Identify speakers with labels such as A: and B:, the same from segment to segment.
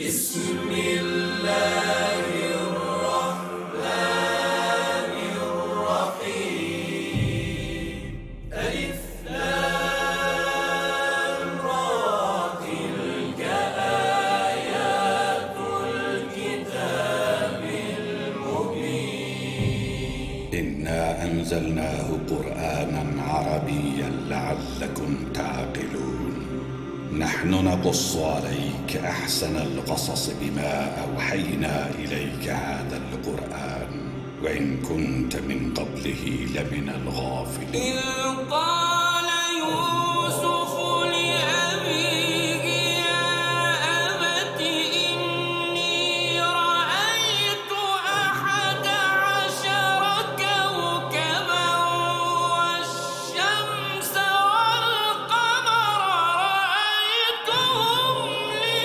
A: بسم الله الرحمن الرحيم ألف لام را تلك آيات الكتاب المبين
B: إنا أنزلناه قرآنا عربيا لعلكم تعقلون نحن نقص عليك أحسن القصص بما أوحينا إليك هذا القرآن وإن كنت من قبله لمن الغافلين
A: إذ قال يوسف لأبيه يا أبت إني رأيت 11 كوكبا والشمس والقمر رأيتهم لي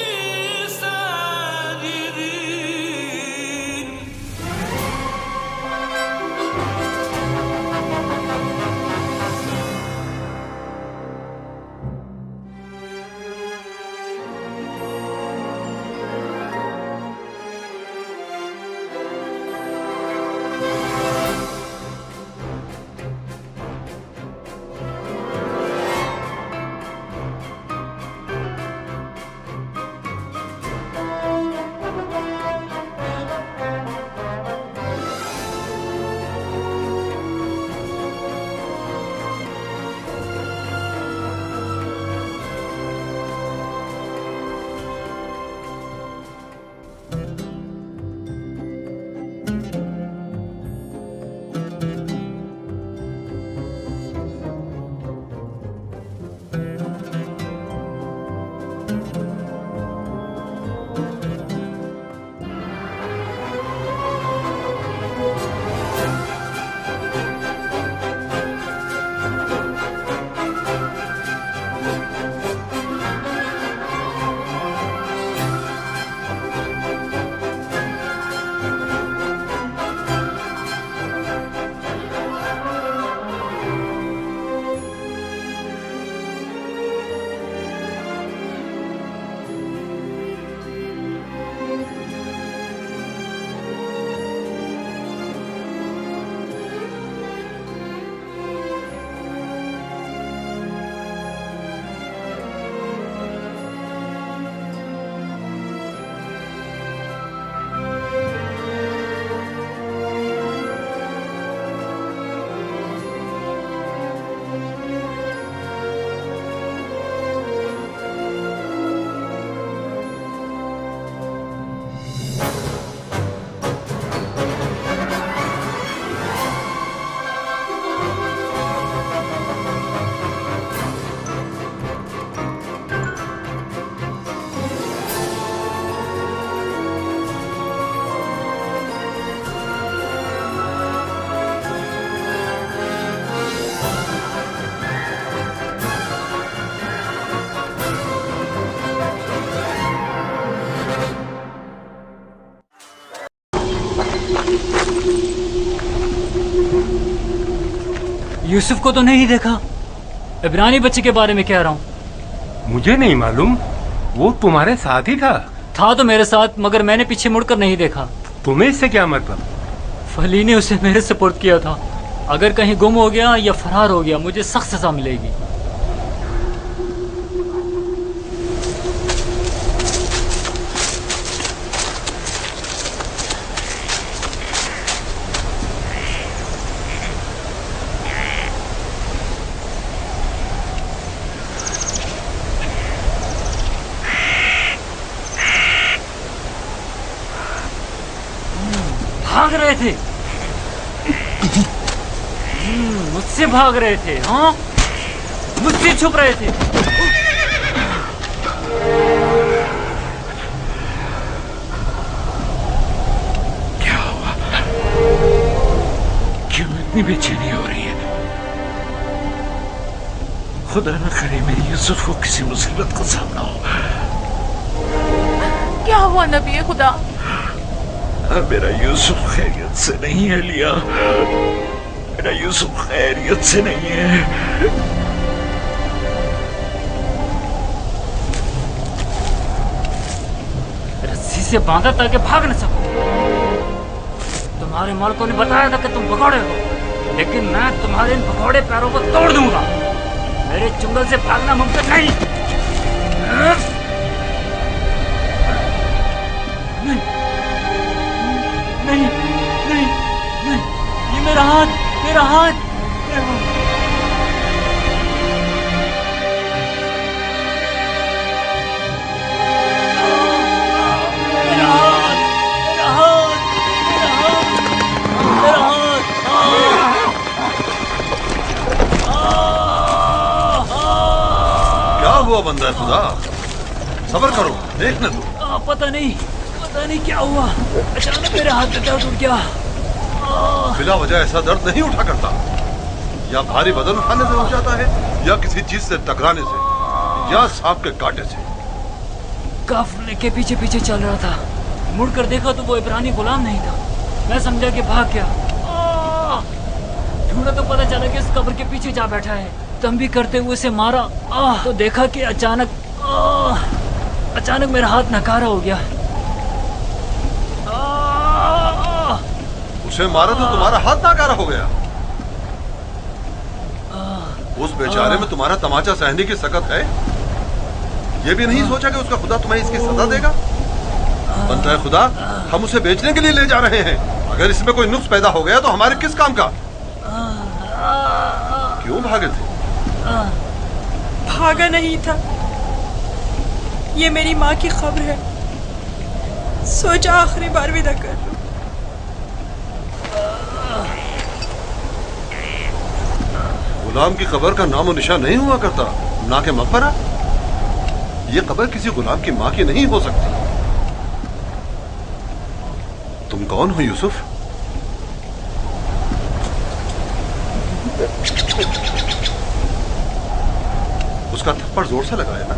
A: ساجدين
C: یوسف کو تو نہیں دیکھا، عبرانی بچے کے بارے میں کہہ رہا ہوں۔
D: مجھے نہیں معلوم، وہ تمہارے ساتھ ہی تھا
C: تو میرے ساتھ، مگر میں نے پیچھے مڑ کر نہیں دیکھا۔
D: تمہیں اس سے کیا مطلب؟
C: فلی نے اسے میرے سپورٹ کیا تھا، اگر کہیں گم ہو گیا یا فرار ہو گیا مجھے سخت سزا ملے گی۔ بھاگ رہے تھے، مجھ سے بھاگ رہے تھے، ہاں مجھ سے چھپ رہے تھے۔
D: کیا ہوا؟ کیوں اتنی بے چینی ہو رہی ہے؟ خدا نہ کرے میری یوسف کو کسی مصیبت کا سامنا ہو۔
E: کیا ہوا نبی خدا؟
D: میرا یوسف خیریت سے نہیں ہے لیا، میرا یوسف خیریت سے نہیں ہے۔
C: से बांधा ताकि भाग न सको। तुम्हारे मालिकों ने बताया था कि तुम भगौड़े हो, लेकिन मैं तुम्हारे इन भगौड़े पैरों को तोड़ दूंगा। मेरे चुंगल से भागना मुमकिन नहीं। नहीं नहीं नहीं नहीं, ये मेरा हाथ, मेरा हाथ, मेरा हाथ।
E: हुआ बंदा है खुदा, सब्र करो, देखने दो।
C: पता नहीं क्या हुआ, अचानक मेरे हाथ में दर्द उठ गया।
E: बिला वजह ऐसा दर्द नहीं उठा करता, या भारी वजन उठाने से उठ जाता है, या किसी चीज से टकराने से, या सांप के कांटे से।
C: काफिले के पीछे पीछे चल रहा था, मुड़कर देखा तो वो इब्रानी गुलाम नहीं था। मैं समझा कि भाग गया। ढूंढा तो पता चला कि इस कब्र के पीछे जा बैठा है। तंबी करते हुए उसे मारा तो देखा कि अचानक मेरा हाथ नकारा हो गया।
E: उसे मारा तो तुम्हारा हाथ नकारा हो गया। उस बेचारे में तुम्हारा तमाचा सहने की सकत है। ये भी नहीं सोचा कि उसका खुदा तुम्हें इसकी सजा देगा। बनता है खुदा, हम उसे बेचने के लिए ले जा रहे हैं। अगर इसमें कोई नुक्स पैदा हो गया तो हमारे किस काम का? क्यों भागे थे?
F: भागा नहीं था, ये मेरी माँ की खबर है। सोचा आखिरी बार विदा कर लूं।
E: गुलाम की कब्र का नामो निशान नहीं हुआ करता, ना के मकबरा। ये कब्र किसी गुलाम की माँ की नहीं हो सकती। तुम कौन हो यूसुफ? उसका थप्पड़ जोर से लगाया ना।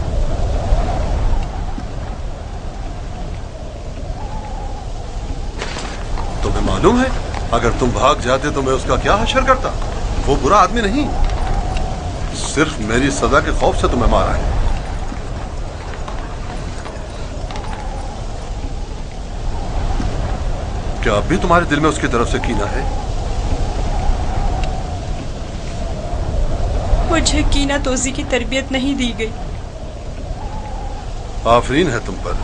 E: तुम्हें मालूम है, अगर तुम भाग जाते तो मैं उसका क्या हशर करता। वो बुरा आदमी नहीं, सिर्फ मेरी सजा के खौफ से तुम्हें मारा है। क्या अब भी तुम्हारे दिल में उसकी तरफ से कीना है?
F: मुझे कीना तोजी की तरबियत नहीं दी गई।
E: आफरीन है तुम पर।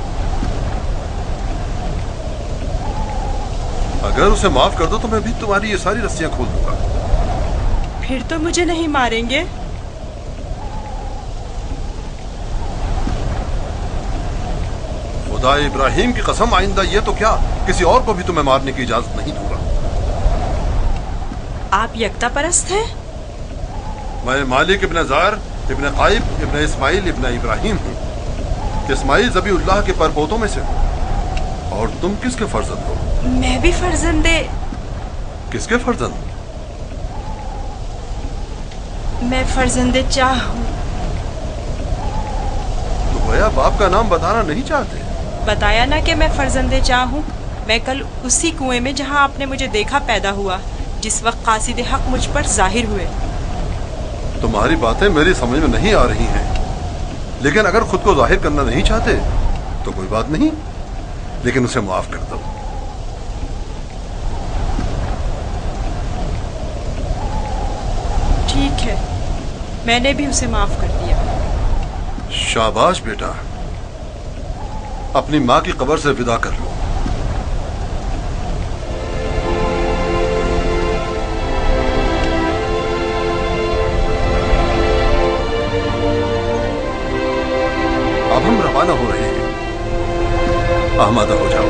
E: अगर उसे माफ कर दो तो मैं भी तुम्हारी ये सारी रस्सियां खोल दूंगा।
F: फिर तो मुझे नहीं मारेंगे।
E: खुदा इब्राहिम की कसम, आइंदा ये तो क्या, किसी और को भी तुम्हें मारने की इजाजत नहीं दूंगा।
F: आप यकता परस्त हैं?
E: मैं मालिक इब्न जार इब्न काइब इब्न इस्माइल इब्न इब्राहिम हूँ। इस्माइल ज़बीउल्लाह के परपोतों में से हूँ। और तुम किसके फर्जंद हो?
F: मैं भी फर्जंदे।
E: किसके फर्जंद?
F: मैं फर्जंदे चाह हूँ।
E: तो गोया बाप का नाम बताना नहीं चाहते?
F: बताया ना कि मैं फर्जंदे चाह हूँ। मैं कल उसी कुएं में जहाँ आपने मुझे देखा पैदा हुआ, जिस वक्त कासिद हक मुझ पर जाहिर हुए।
E: तुम्हारी बातें मेरी समझ में नहीं आ रही हैं, लेकिन अगर खुद को जाहिर करना नहीं चाहते तो कोई बात नहीं, लेकिन उसे माफ कर दो।
F: ठीक है, मैंने भी उसे माफ कर दिया।
E: शाबाश बेटा, अपनी माँ की कब्र से विदा कर लो। अब हम रवाना हो रहे हैं। आमादा हो जाओ।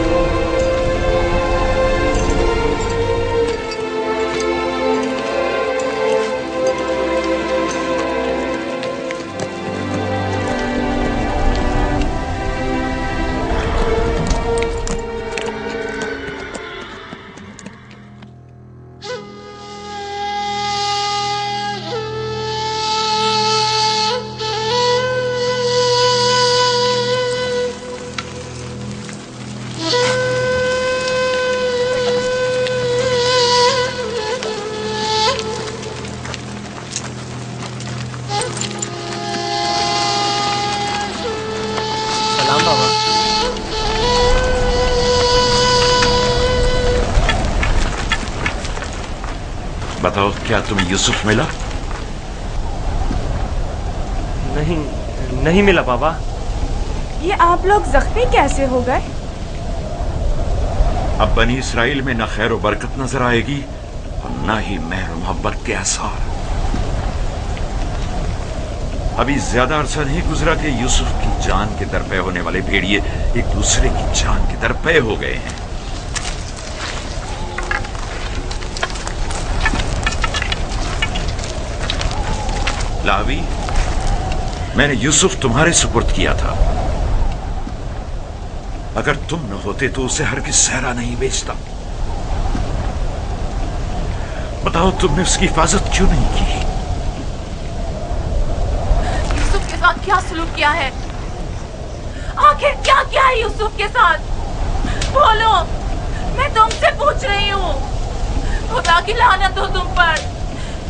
D: बताओ, क्या तुम्हें यूसुफ मिला?
G: नहीं मिला बाबा।
H: ये आप लोग जख्मी कैसे हो गए?
D: अब बनी इसराइल में न खैर व बरकत नजर आएगी और न ही मेहर मोहब्बत के आसार। अभी ज्यादा अरसा नहीं गुजरा कि यूसुफ की जान के दरपे होने वाले भेड़िए एक दूसरे की जान के दरपे हो गए हैं। लावी, मैंने यूसुफ तुम्हारे सुपुर्द किया था। अगर तुम न होते तो उसे हरगिज़ सहरा नहीं बेचता। बताओ, तुमने उसकी हिफाजत क्यों नहीं की?
I: यूसुफ के साथ क्या सलूक किया है? आखिर क्या किया है यूसुफ के साथ? बोलो, मैं तुमसे पूछ रही हूँ। खुदा की लानत हो तुम पर।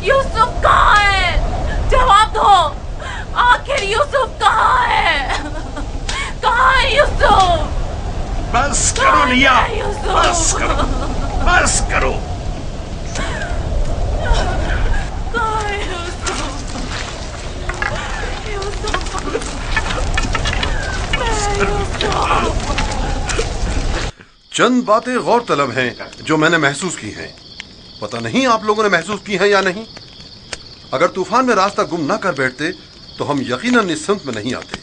I: यूसुफ कहाँ है? जवाब दो। आखिर यूसुफ कहाँ है? कहाँ है यूसुफ?
D: बस करो लिया, बस करो, बस करो।
I: कहाँ है यूसुफ?
E: चंद बातें गौर तलब हैं जो मैंने महसूस की हैं। पता नहीं आप लोगों ने महसूस की हैं या नहीं। अगर तूफान में रास्ता गुम ना कर बैठते तो हम यकीनन इस सिमत में नहीं आते,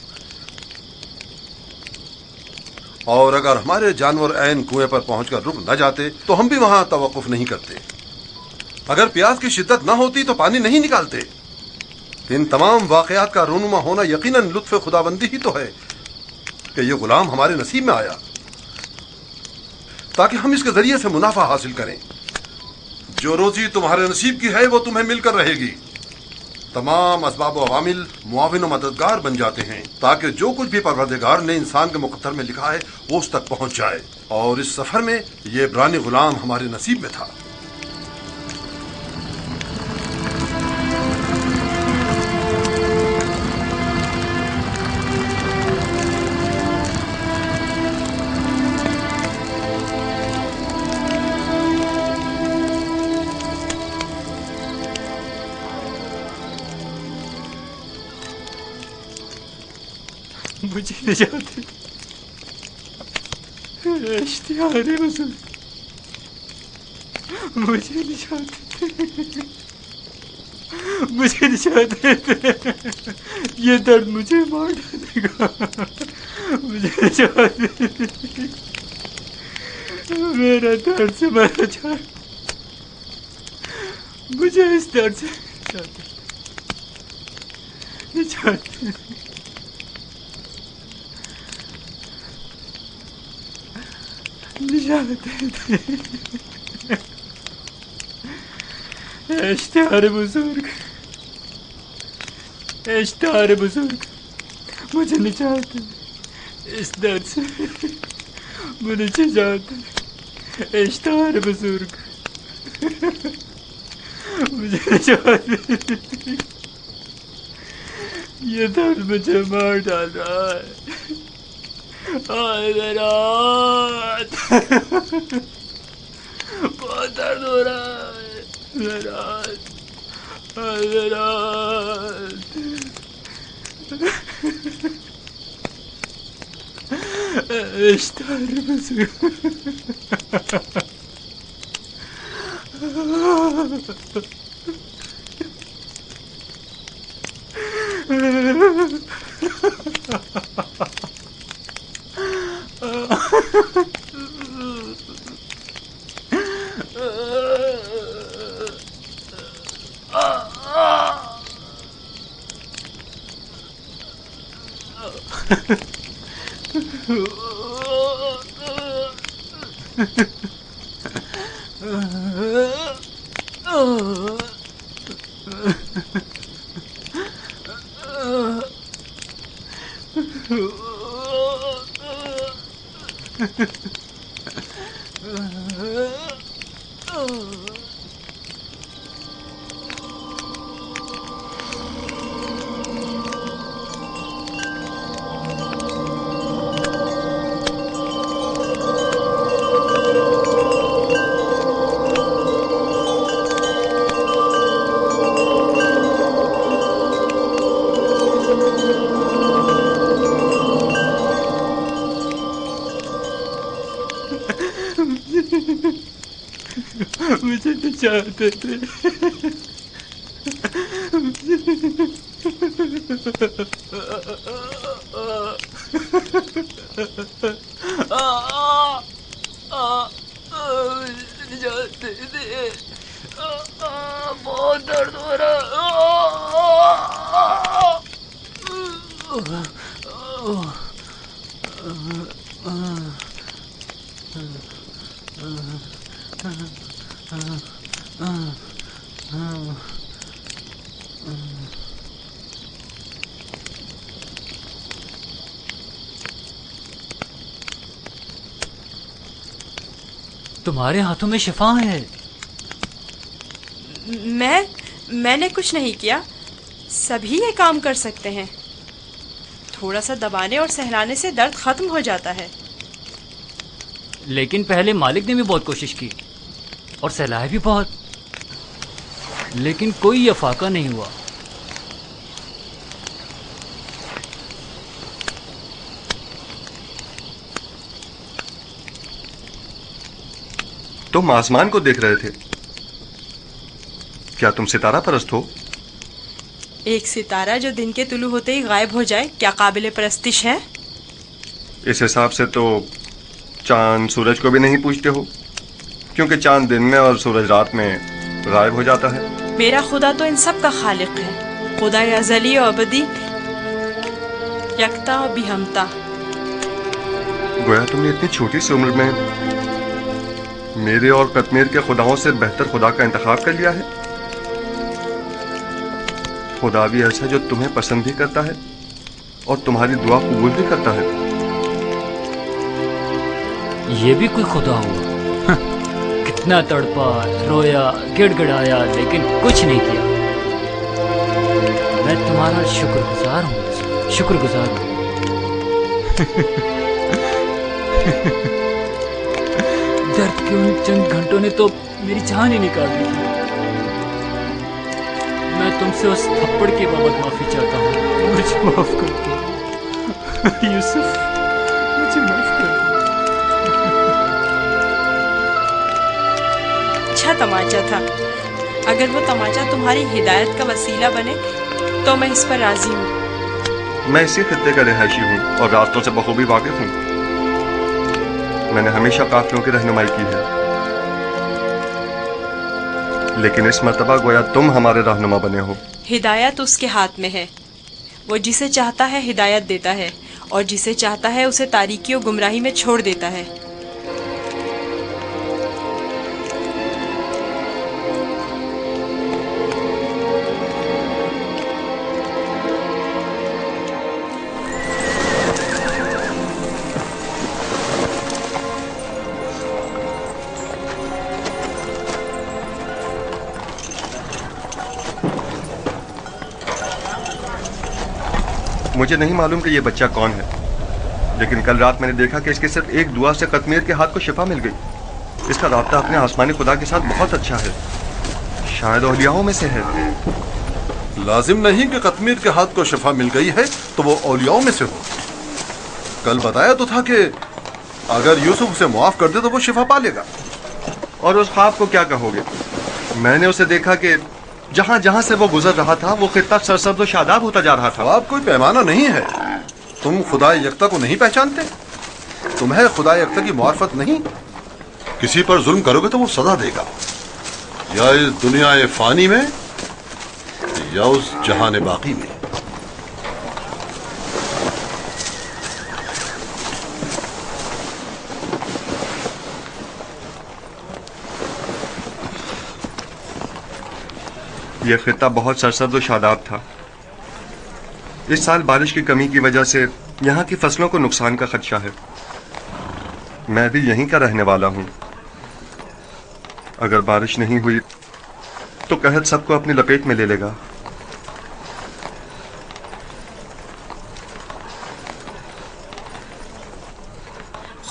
E: और अगर हमारे जानवर ऐन कुएं पर पहुंचकर रुक न जाते तो हम भी वहां तवक्कुफ नहीं करते। अगर प्यास की शिद्दत न होती तो पानी नहीं निकालते। इन तमाम वाकयात का रूनुमा होना यकीनन लुत्फ खुदाबंदी ही तो है कि ये गुलाम हमारे नसीब में आया ताकि हम इसके जरिए से मुनाफा हासिल करें। जो रोजी तुम्हारे नसीब की है वो तुम्हें मिलकर रहेगी। तमाम असबाब व अवामिल मुआविन व मददगार बन जाते हैं ताकि जो कुछ भी परवरदिगार ने इंसान के मुकद्दर में लिखा है वो उस तक पहुंच जाए। और इस सफर में ये इब्रानी गुलाम हमारे नसीब में था।
G: मुझे निजात इश्तिहार हुजूर, मुझे निजात मुझे निजात ये दर्द मुझे मार डालेगा। मुझे निजात मेरा दर्द से मर जाए। मुझे इस दर्द से निजात इश्तिहार बुजुर्ग, इश्तिहार बुजुर्ग, मुझे निजात इस दर्द से, मुझे निजात इश्तिहार बुजुर्ग, मुझे निजात। ये दर्द मुझे मार डाल रहा है। बहुत दर्द हो रहा है। इश्तिहार मुझे तो चाहते थे। चाहते थे। बहुत दर्द हो रहा।
C: तुम्हारे हाथों में शिफा है।
F: मैंने कुछ नहीं किया, सभी ये काम कर सकते हैं। थोड़ा सा दबाने और सहलाने से दर्द खत्म हो जाता है।
C: लेकिन पहले मालिक ने भी बहुत कोशिश की और सहलाया भी बहुत, लेकिन कोई अफाका नहीं हुआ।
E: तुम आसमान को देख रहे थे, क्या तुम सितारा परस्त हो?
F: एक सितारा जो दिन के तुलू होते ही गायब हो जाए क्या काबिले परस्तिश है?
E: इस हिसाब से तो चांद सूरज को भी नहीं पूछते हो, क्योंकि चांद दिन में और सूरज रात में गायब हो जाता है।
F: मेरा खुदा तो इन सब का खालिक है, खुदा अज़ली और अबदी, यकता और बिहमता।
E: गोया तुमने इतनी छोटी सी उम्र में मेरे और कश्मीर के खुदाओं से बेहतर खुदा का इंतखाब कर लिया है। खुदा भी ऐसा जो तुम्हें पसंद भी करता है और तुम्हारी दुआ कबूल भी करता है।
C: ये भी कोई खुदा हुआ? कितना तड़पा, रोया, गिड़गिड़ाया, लेकिन कुछ नहीं किया। मैं तुम्हारा शुक्रगुजार हूँ, शुक्रगुजार हूँ। दर्द के उन चंद घंटों ने तो मेरी जान ही निकाल दी थी। मैं तुमसे उस थप्पड़ के बाबत माफी चाहता हूँ, मुझे माफ कर दो यूसुफ, मुझे माफ कर दो।
F: अच्छा तमाचा था। अगर वो तमाचा तुम्हारी हिदायत का वसीला बने तो मैं इस पर राजी हूँ।
E: मैं इसी खित्ते का रिहायशी हूँ और रास्तों से बखूबी वाकिफ हूँ। मैंने हमेशा काफिलों की रहनुमाई की है, लेकिन इस मर्तबा गोया तुम हमारे रहनुमा बने हो।
F: हिदायत उसके हाथ में है। वो जिसे चाहता है हिदायत देता है और जिसे चाहता है उसे तारीकी और गुमराही में छोड़ देता है।
E: मुझे नहीं मालूम कि ये बच्चा कौन है, लेकिन कल रात मैंने देखा कि इसके सिर्फ एक दुआ से कश्मीर के हाथ को शिफा मिल गई। इसका राब्ता अपने आसमानी खुदा के साथ बहुत अच्छा है, शायद औलियाओं में से है।
J: लाजिम नहीं कि कश्मीर के हाथ को शिफा मिल गई है तो वो औलियाओं में से हो। कल बताया तो था कि अगर यूसुफ उसे मुआफ कर दे तो वो शिफा पा लेगा।
E: और उस ख्वाब को क्या कहोगे? मैंने उसे देखा कि जहां जहां से वो गुजर रहा था वो खित्ता सरसब्ज़ और शादाब होता जा रहा था।
J: ख्वाब कोई पैमाना नहीं है। तुम खुदा यकता को नहीं पहचानते? तुम्हें खुदा यकता की मार्फत नहीं? किसी पर जुल्म करोगे तो वो सजा देगा, या इस दुनिया फानी में या उस जहान बाकी में।
E: यह खित्ता बहुत सरसब्ज़ और शादाब था। इस साल बारिश की कमी की वजह से यहाँ की फसलों को नुकसान का खदशा है। मैं भी यहीं का रहने वाला हूँ। अगर बारिश नहीं हुई तो कहत सबको अपनी लपेट में ले लेगा।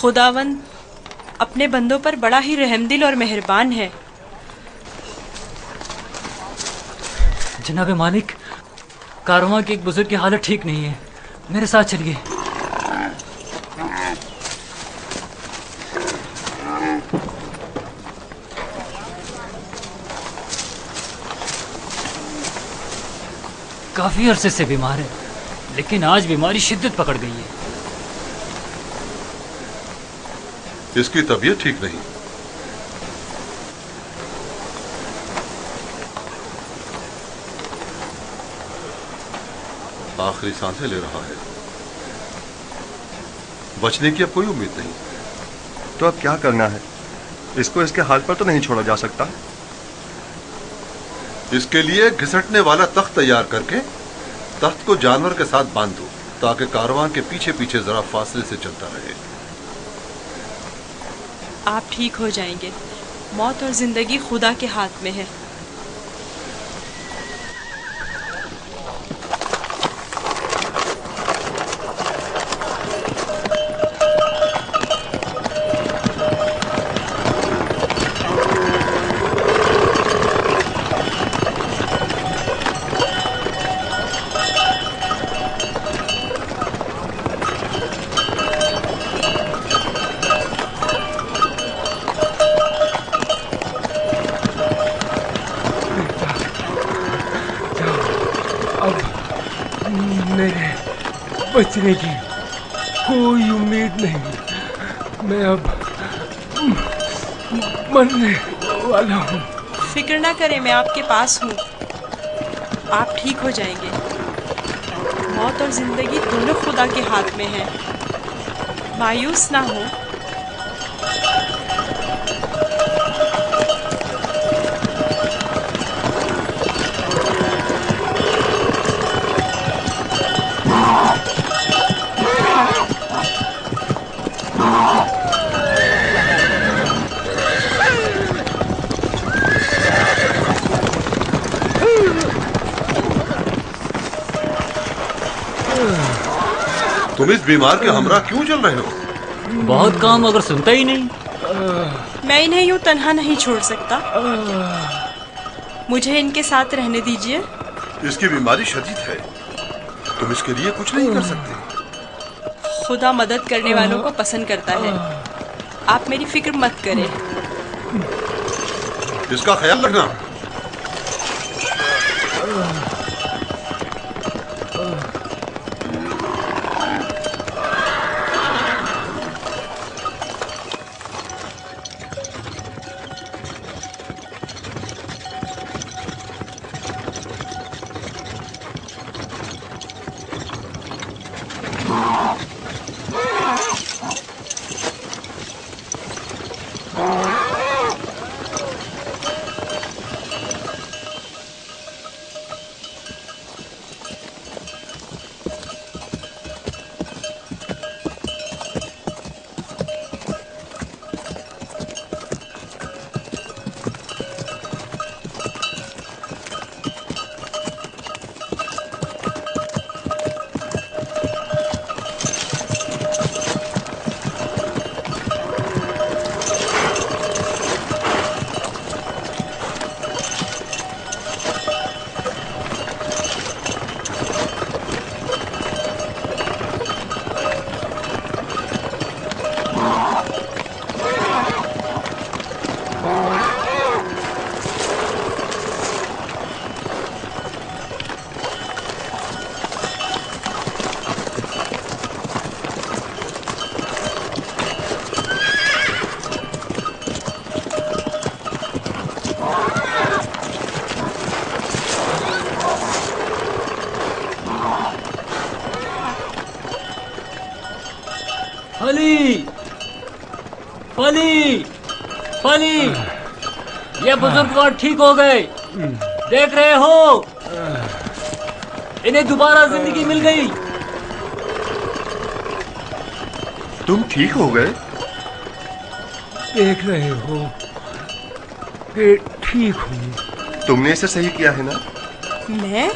F: खुदावंद अपने बंदों पर बड़ा ही रहमदिल और मेहरबान है।
C: जनाब मालिक, कारवां के एक बुजुर्ग की हालत ठीक नहीं है, मेरे साथ चलिए। काफ़ी अरसे से बीमार है, लेकिन आज बीमारी शिद्दत पकड़ गई है।
J: इसकी तबीयत ठीक नहीं। आखिरी सांसें ले रहा है, बचने की अब कोई उम्मीद नहीं।
K: तो अब क्या करना है? इसको इसके हाल पर तो नहीं छोड़ा जा सकता।
J: इसके लिए घिसटने वाला तख्त तैयार करके तख्त को जानवर के साथ बांध दो, ताकि कारवां के पीछे पीछे जरा फासले से चलता रहे।
F: आप ठीक हो जाएंगे। मौत और जिंदगी खुदा के हाथ में है।
G: मेरे बचने की कोई उम्मीद नहीं। मैं अब मरने वाला हूँ।
F: फिक्र ना करें, मैं आपके पास हूँ। आप ठीक हो जाएंगे। मौत और जिंदगी दोनों खुदा के हाथ में है। मायूस ना हो।
J: तुम इस बीमार के हमरा क्यों चल रहे हो?
C: बहुत काम अगर सुनता ही नहीं।
F: मैं इन्हें यूं तन्हा नहीं छोड़ सकता। मुझे इनके साथ रहने दीजिए।
J: इसकी बीमारी शदीद है, तुम इसके लिए कुछ नहीं कर सकते।
F: खुदा मदद करने वालों को पसंद करता है। आप मेरी फिक्र मत करें।
J: इसका ख्याल रखना।
C: फली फली, ये बुजुर्गवार ठीक हो गए, देख रहे हो, इन्हें दोबारा जिंदगी मिल गई।
K: तुम ठीक हो गए?
G: देख रहे हो कि ठीक हूँ।
K: तुमने इसे सही किया है ना?
F: मैं?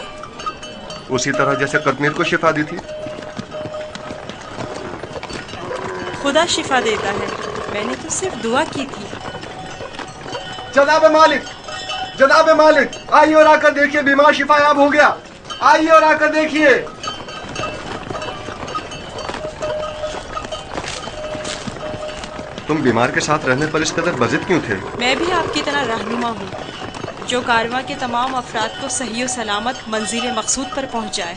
K: उसी तरह जैसे कतमीर को शिफा दी थी।
F: खुदा शिफा देता है, मैंने तो सिर्फ दुआ की थी।
K: जनाब मालिक, जनाब मालिक, आइए और आकर देखिए, बीमार शिफायाब हो गया। आइए और आकर देखिए। तुम बीमार के साथ रहने पर इस कदर बजिद क्यों थे?
F: मैं भी आपकी तरह रहनुमा हूँ। جو کارواں کے تمام افراد کو صحیح و سلامت منزل مقصود پر پہنچائے۔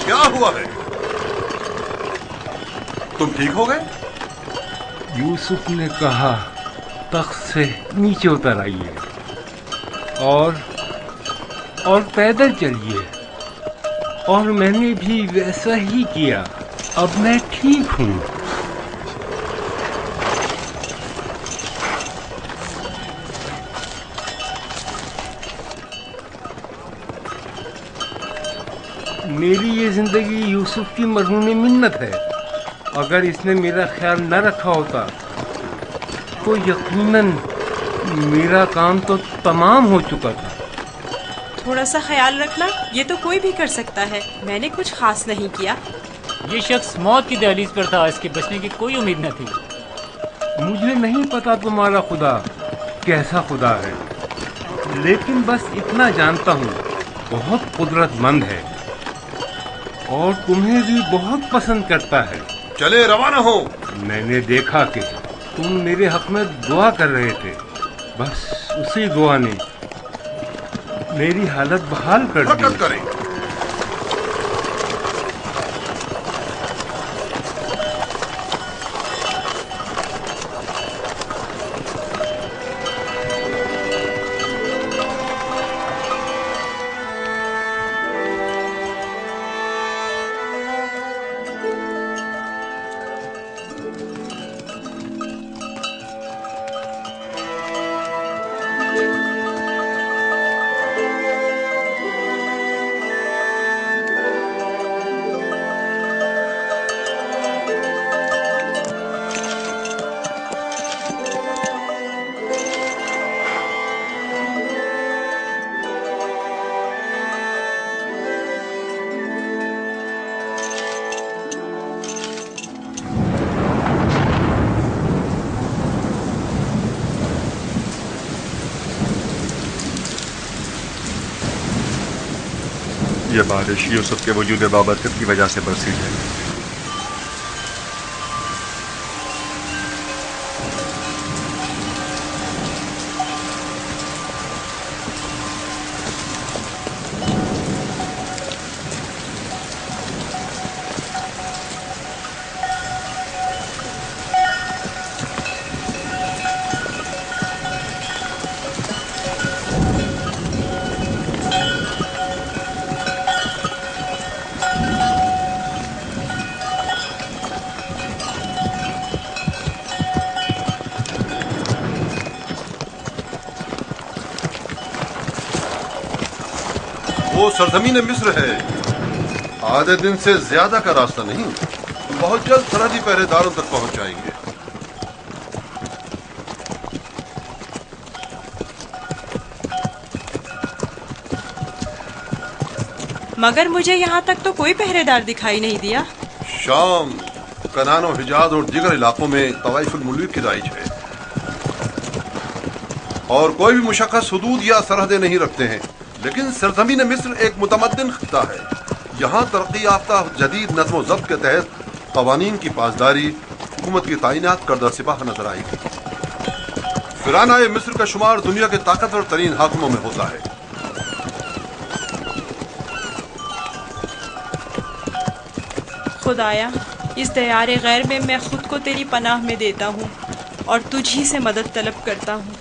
E: کیا ہوا ہے؟ تم ٹھیک ہو گئے؟
L: یوسف نے کہا تخت سے نیچے اتر آئیے اور پیدل چلیے، اور میں نے بھی ویسا ہی کیا۔ اب میں ٹھیک ہوں۔ میری یہ زندگی یوسف کی مرہون منت ہے۔ اگر اس نے میرا خیال نہ رکھا ہوتا تو یقیناً میرا کام تو تمام ہو چکا تھا۔
F: تھوڑا سا خیال رکھنا یہ تو کوئی بھی کر سکتا ہے، میں نے کچھ خاص نہیں کیا۔
C: یہ شخص موت کی دہلیز پر تھا، اس کے بچنے کی کوئی امید نہ تھی۔
L: مجھے نہیں پتا تمہارا خدا کیسا خدا ہے، لیکن بس اتنا جانتا ہوں بہت قدرت مند ہے اور تمہیں بھی بہت پسند کرتا ہے۔
E: چلے روانہ ہو۔
L: میں نے دیکھا کہ تم میرے حق میں دعا کر رہے تھے، بس اسی دعا نے میری حالت بحال کر دی۔
E: حرکت کریں۔
J: یہ بارش یوسف کے وجود بابرکت کی وجہ سے برسی ہے۔
E: وہ سرزمین مصر ہے، آدھے دن سے زیادہ کا راستہ نہیں، بہت جلد سرحدی پہرے داروں تک پہنچ جائیں گے۔
F: مگر مجھے یہاں تک تو کوئی پہرے دار دکھائی نہیں دیا۔
E: شام، کنان و حجاز اور دیگر علاقوں میں طوائف الملوک کی رائج ہے، اور کوئی بھی مشخص حدود یا سرحدیں نہیں رکھتے ہیں، لیکن سرزمین مصر ایک متمدن خطہ ہے۔ یہاں ترقی یافتہ جدید نظم و ضبط کے تحت قوانین کی پاسداری، حکومت کی تعینات کردہ سپاہ نظر آئے گی۔ فرعونہ مصر کا شمار دنیا کے طاقتور ترین حاکموں میں ہوتا ہے۔
F: خدایا، اس دیار غیر میں میں خود کو تیری پناہ میں دیتا ہوں اور تجھ ہی سے مدد طلب کرتا ہوں۔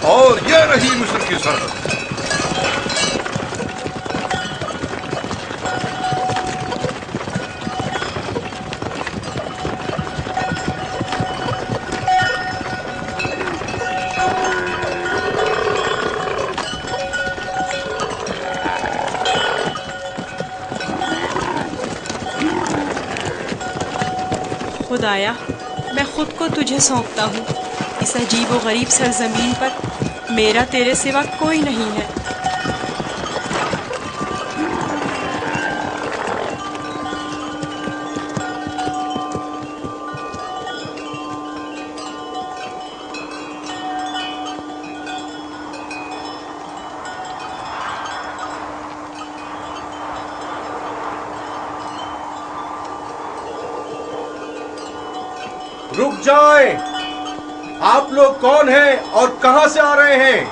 E: اور یہ رہی مصر کی سرحد۔
F: खुदाया, मैं खुद को तुझे सौंपता हूँ। इस अजीब व गरीब सरजमीन पर मेरा तेरे सिवा कोई नहीं है।
K: रुक जाएं! आप लोग कौन हैं और कहां से आ रहे हैं?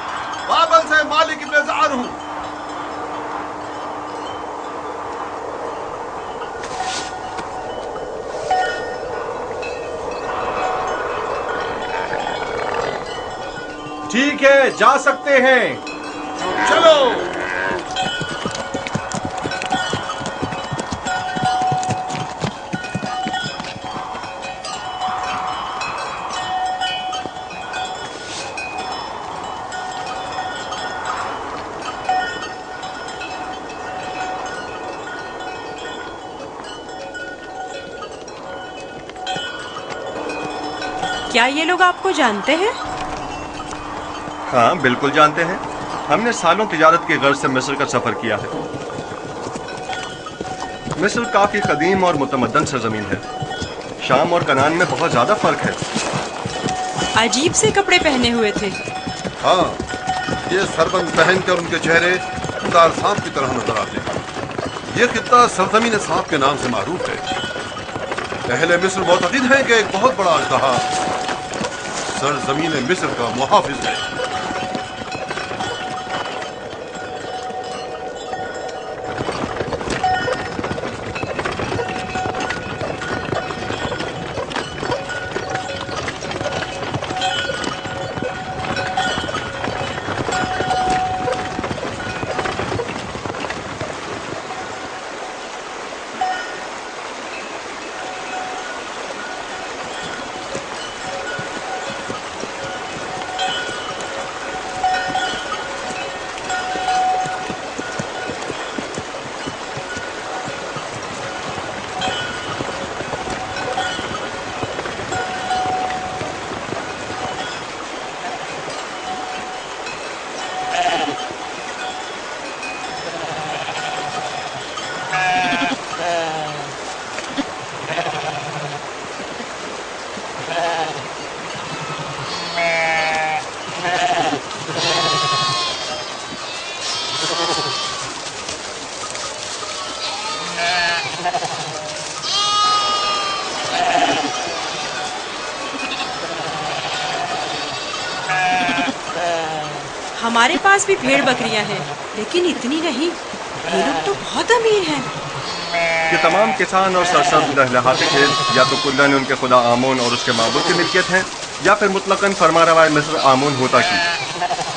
E: बाबल से मालिक इब्न ज़ार हूं।
K: ठीक है, जा सकते हैं।
E: चलो।
F: क्या ये लोग आपको जानते हैं?
K: हाँ, बिल्कुल जानते हैं। हमने सालों तिजारत की गर्ज से मिस्र का सफर किया है। मिस्र काफी कदीम और मुतमद्दन सरजमीन है। शाम और कनान में बहुत ज्यादा फर्क है।
F: अजीब से कपड़े पहने हुए थे।
J: हाँ, ये सरबंद पहनकर उनके चेहरे खुदार सांप की तरह नजर आते हैं। ये खित्ता सरजमीन सांप के नाम से मारूफ है। अहले मिस्र मुतक़िद हैं कि एक बहुत बड़ा अजदहा सरजमीन मिस्र का मुहाफिज है।
F: हमारे पास भी भेड़ बकरियां हैं, लेकिन इतनी नहीं। ये लोग तो बहुत अमीर हैं।
K: ये तमाम किसान और सरसब्ज़ लहलहाते खेत या तो कुल्लन उनके खुदा आमोन और उसके माबूद की मिल्कियत है, या फिर मुतलकन फरमारवा मिस्र आमोन होता की।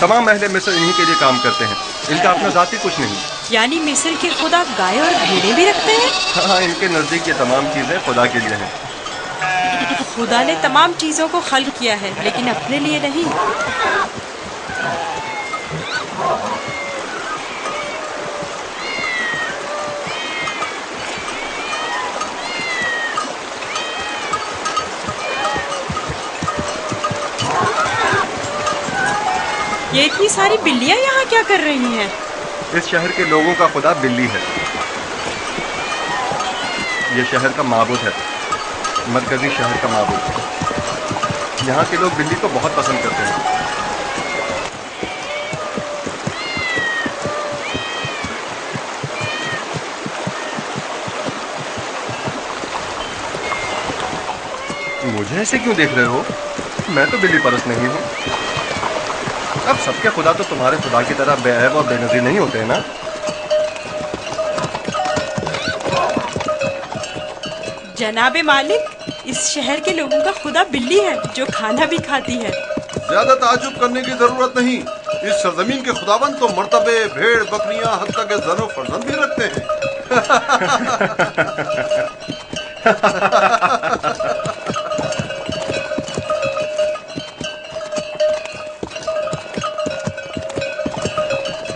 K: तमाम अहले मिस्र इन्हीं के लिए काम करते हैं। इनका अपना ज़ाती कुछ नहीं।
F: यानी मिस्र के खुदा गाय और भेड़ें भी रखते हैं?
K: हाँ, इनके नज़दीक ये तमाम चीज़ें खुदा के लिए हैं।
F: खुदा ने तमाम चीज़ों को खल्क किया है, लेकिन अपने लिए नहीं। ये इतनी सारी बिल्लियां यहाँ क्या कर रही हैं?
K: इस शहर के लोगों का खुदा बिल्ली है। ये शहर का माबूद है, मरकजी शहर का माबूद। यहाँ के लोग बिल्ली को बहुत पसंद करते हैं। मुझे ऐसे क्यों देख रहे हो? मैं तो बिल्ली परस्त नहीं हूँ। अब सबके खुदा तो तुम्हारे खुदा की तरह बेऐब और बेनज़ीर नहीं होते हैं ना?
F: जनाबे मालिक, इस शहर के लोगों का खुदा बिल्ली है जो खाना भी खाती है।
J: ज्यादा ताज्जुब करने की जरूरत नहीं। इस सरजमीन के खुदाबंद तो मर्तबे, भेड़, बकरियां, हत्ता के ज़नो फर्जंद भी रखते हैं।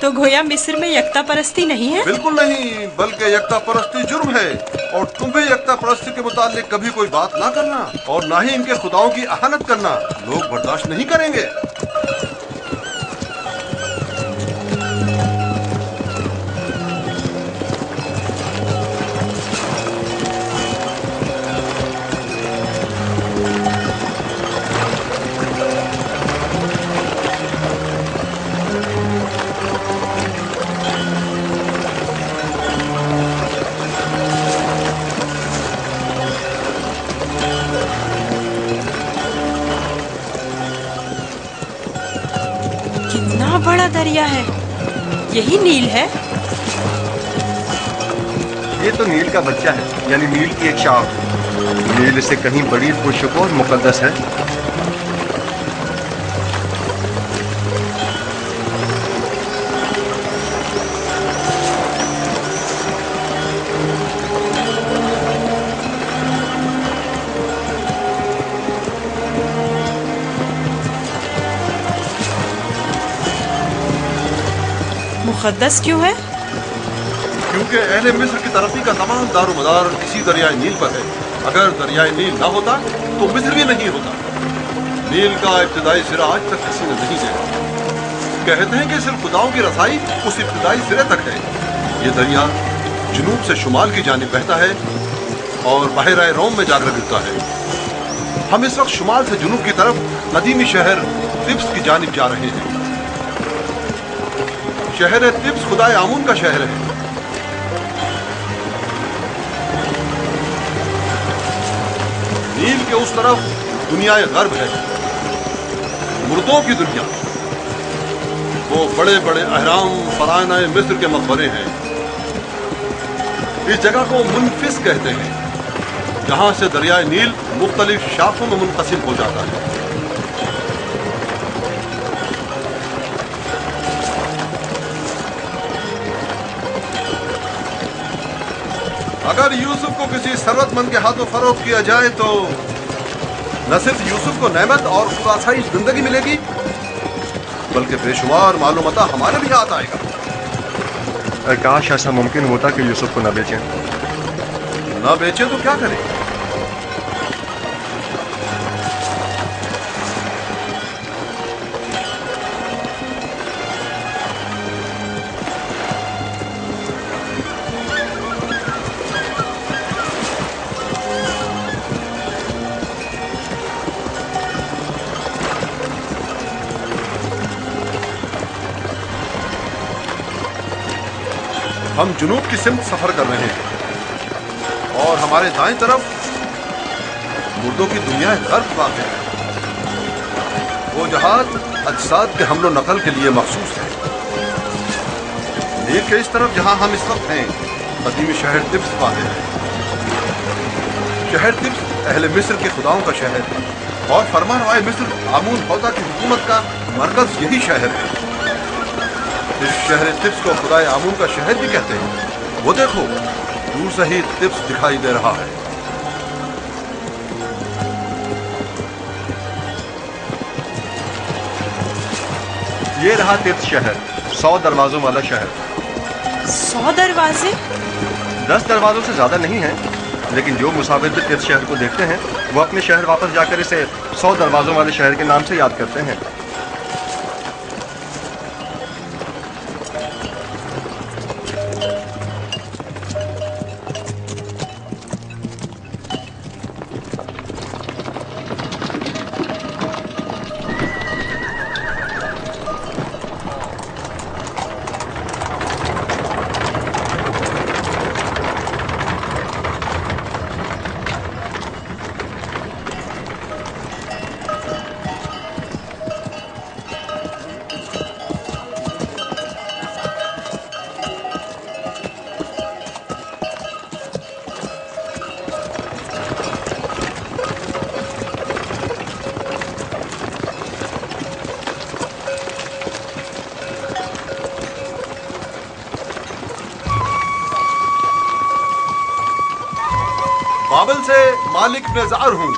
F: तो गोया मिस्र में यकता परस्ती नहीं है?
J: बिल्कुल नहीं, बल्कि यकता परस्ती जुर्म है।
E: और तुम्हें यकता परस्ती के मुतालिक कभी कोई बात ना करना और ना ही इनके खुदाओं की अहानत करना लोग बर्दाश्त नहीं करेंगे।
F: कितना बड़ा दरिया है, यही नील है?
K: ये तो नील का बच्चा है, यानी नील की एक शाख। नील से कहीं बड़ी पुरशुक और मुकद्दस है।
F: मुकद्दस क्यों है?
E: क्योंकि अहले मिस्र की तरक्की का तमाम दारोमदार इसी दरियाए नील पर है। अगर दरियाए नील ना होता तो मिस्र भी नहीं होता। नील का इब्तिदाई सिरा आज तक किसी ने नहीं देखा। कहते हैं कि सिर्फ खुदाओं की रसाई उस इब्तिदाई सिरे तक है। ये दरिया जुनूब से शुमाल की जानिब बहता है और बहरा रोम में जाकर गिरता है। हम इस वक्त शुमाल से जुनूब की तरफ कदीमी शहर तिब्स की जानिब जा रहे हैं। शहर तिब्स खुदाए आमून का शहर है। नील के उस तरफ दुनियाए गर्ब है, मुर्दों की दुनिया। वो बड़े बड़े अहराम फरानाए मिस्र के मकबरे हैं। इस जगह को मुनफिस कहते हैं, जहां से दरियाए नील मुख्तलिफ शाखों में मुनक़सिम हो जाता है। अगर यूसुफ को किसी सरवतमंद के हाथों फरोख्त किया जाए तो न सिर्फ यूसुफ को नेमत और खुदासाई जिंदगी मिलेगी, बल्कि बेशुमार मालूमता हमारे भी हाथ आएगा।
K: काश ऐसा मुमकिन होता कि यूसुफ को न बेचें।
E: न बेचें तो क्या करें? हम जुनूब की सिमत सफर कर रहे हैं और हमारे दाएं तरफ मुर्दों की दुनिया गर्भ वाक़ है। वो जहाज अजसाद के हमलो नकल के लिए मखसूस है। नील के इस तरफ जहां हम इस वक्त हैं, कदीमी शहर तिब्स वाक़ है। शहर तिब्स अहले मिस्र के खुदाओं का शहर है और फरमानवाए मिस्र आमून हौदा की हुकूमत का मरकज यही शहर है। इस शहर तिब्स को खुदाए आमून का शहर भी कहते हैं। वो देखो, दूर से ही तिब्स दिखाई दे रहा है।
K: ये रहा तिब्स शहर, 100 दरवाजों वाला शहर।
F: 100 दरवाजे?
K: 10 दरवाजों से ज्यादा नहीं है, लेकिन जो मुसाफिर भी तिब्स शहर को देखते हैं वो अपने शहर वापस जाकर इसे 100 दरवाजों वाले शहर के नाम से याद करते हैं।
E: बाबल से मालिक नज़ार हूं।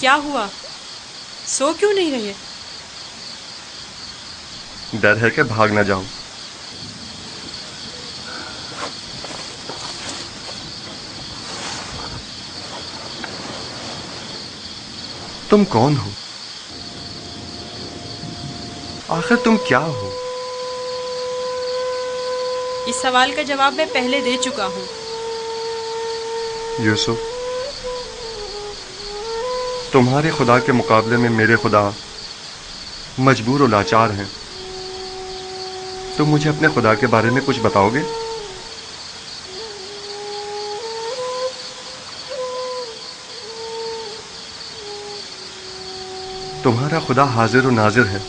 F: क्या हुआ? सो क्यों नहीं रहे?
K: डर है कि भाग ना जाऊं। तुम कौन हो? आखिर तुम क्या हो?
F: इस सवाल का जवाब मैं पहले दे चुका हूँ।
K: यूसुफ, तुम्हारे खुदा के मुकाबले में मेरे खुदा मजबूर और लाचार हैं। तुम मुझे अपने खुदा के बारे में कुछ बताओगे? तुम्हारा खुदा हाजिर और नाजिर है,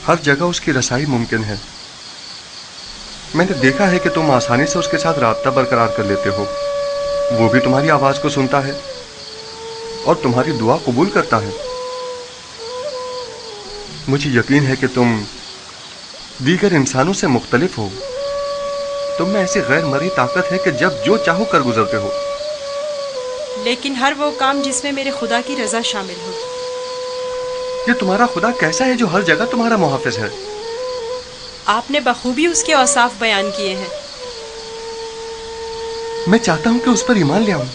K: हर जगह उसकी रसाई मुमकिन है। मैंने देखा है कि तुम आसानी से उसके साथ राब्ता बरकरार कर लेते हो। वो भी तुम्हारी आवाज को सुनता है और तुम्हारी दुआ कबूल करता है। मुझे यकीन है कि तुम दीगर इंसानों से मुख्तलिफ हो। तुम में ऐसी गैर मरी ताकत है कि जब जो चाहो कर गुजरते हो।
F: लेकिन हर वो काम जिसमें मेरे खुदा की रजा शामिल हो।
K: ये तुम्हारा खुदा कैसा है जो हर जगह तुम्हारा मुहाफिज है?
F: आपने बखूबी उसके औसाफ बयान किए हैं।
K: मैं चाहता हूं कि उस पर ईमान ले आऊं।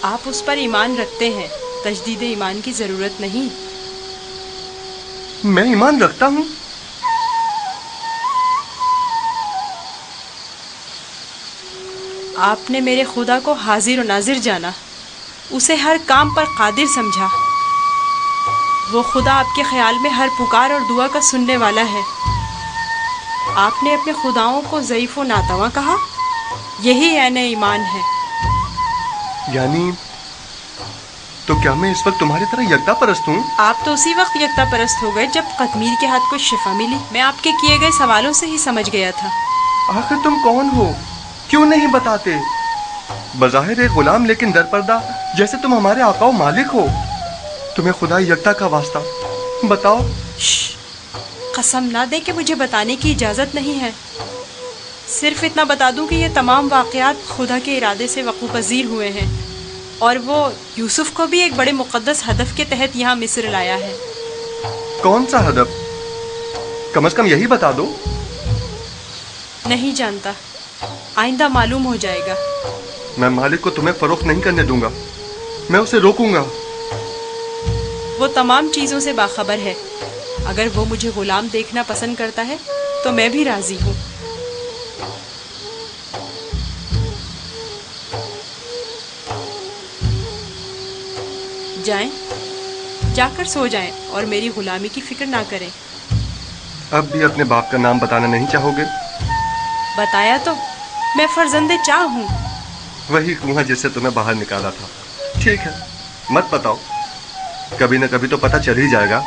F: आप उस पर ईमान रखते हैं, तजदीद ईमान की जरूरत नहीं।
K: मैं ईमान रखता हूं।
F: आपने मेरे खुदा को हाजिर और नाजिर जाना, उसे हर काम पर कादिर समझा। वो खुदा आपके ख्याल में हर पुकार और दुआ का सुनने वाला है। आपने अपने खुदाओं को ज़ईफ़ व नातवा कहा। यही ऐन ईमान है।
K: यानी तो क्या मैं इस वक्त तुम्हारी तरह यकता परस्त हूँ?
F: आप तो उसी वक्त यकता परस्त हो गए जब कतमीर के हाथ को शिफा मिली। मैं आपके किए गए सवालों से ही समझ गया था।
K: आखिर तुम कौन हो? क्यों नहीं बताते? बज़ाहिर एक गुलाम लेकिन दरपर्दा, जैसे तुम हमारे आका व मालिक हो। तुम्हें खुदा यकता का वास्ता बताओ।
F: कसम ना दे कि मुझे बताने की इजाज़त नहीं है। सिर्फ इतना बता दूं कि ये तमाम वाक़यात खुदा के इरादे से वक़ू पज़ीर हुए हैं और वो यूसुफ को भी एक बड़े मुक़द्दस हदफ के तहत यहाँ मिस्र लाया है।
K: कौन सा हदफ? कम से कम यही बता दो।
F: नहीं जानता, आइंदा मालूम हो जाएगा।
K: मैं मालिक को तुम्हें फरोख्त नहीं करने दूंगा। मैं उसे रोकूंगा।
F: वो तमाम चीज़ों से बाखबर है। अगर वो मुझे गुलाम देखना पसंद करता है तो मैं भी राज़ी हूँ। जाएं, जाकर सो जाएं और मेरी गुलामी की फिक्र ना करें।
K: अब भी अपने बाप का नाम बताना नहीं चाहोगे?
F: बताया तो, मैं फर्जंदे चाह हूँ।
K: वही कुआं जिससे तुम्हें बाहर निकाला था। ठीक है, मत बताओ, कभी न कभी तो पता चल ही जाएगा।